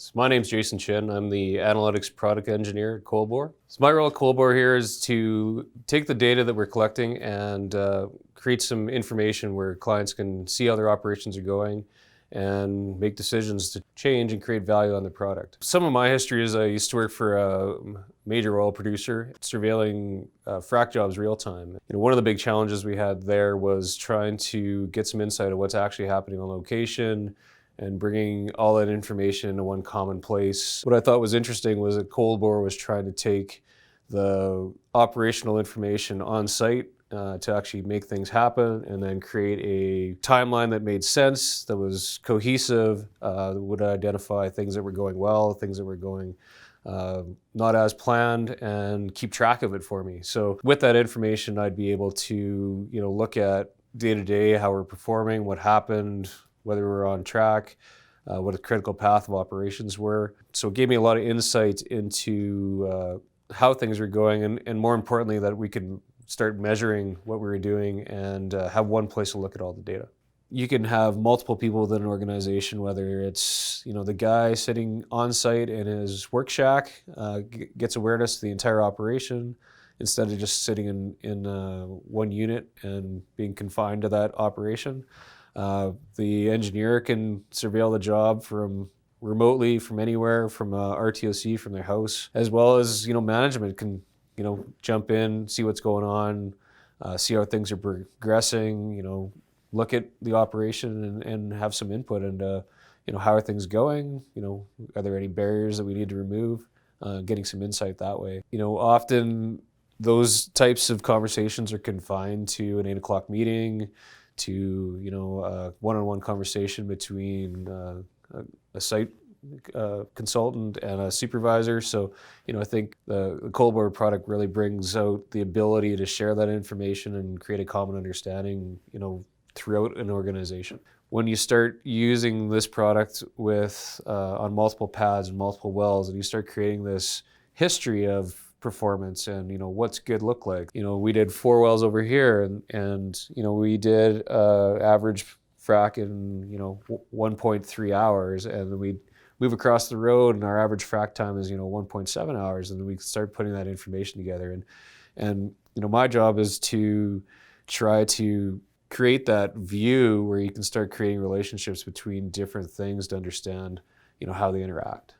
So my name's Jason Chin. I'm the analytics product engineer at Colbor. So my role at Colbor here is to take the data that we're collecting and create some information where clients can see how their operations are going and make decisions to change and create value on the product. Some of my history is I used to work for a major oil producer, surveilling frac jobs real time. One of the big challenges we had there was trying to get some insight of what's actually happening on location and bringing all that information into one common place. What I thought was interesting was that Colbor was trying to take the operational information on site to actually make things happen and then create a timeline that made sense, that was cohesive, that would identify things that were going well, things that were going not as planned, and keep track of it for me. So with that information, I'd be able to look at day to day how we're performing, what happened, whether we're on track, what the critical path of operations were. So it gave me a lot of insight into how things were going, and more importantly, that we could start measuring what we were doing and have one place to look at all the data. You can have multiple people within an organization, whether it's the guy sitting on site in his work shack, gets awareness to the entire operation instead of just sitting in one unit and being confined to that operation. The engineer can surveil the job from remotely, from anywhere, from RTOC, from their house, as well as management can jump in, see what's going on, see how things are progressing, look at the operation and have some input into how are things going, are there any barriers that we need to remove, getting some insight that way. Often those types of conversations are confined to an 8 o'clock meeting, to a one-on-one conversation between a site consultant and a supervisor. So I think the Colbor product really brings out the ability to share that information and create a common understanding throughout an organization. When you start using this product with on multiple pads and multiple wells, and you start creating this history of performance and what's good look like. We did 4 wells over here and we did average frac in 1.3 hours, and then we move across the road and our average frac time is 1.7 hours, and then we start putting that information together. And my job is to try to create that view where you can start creating relationships between different things to understand how they interact.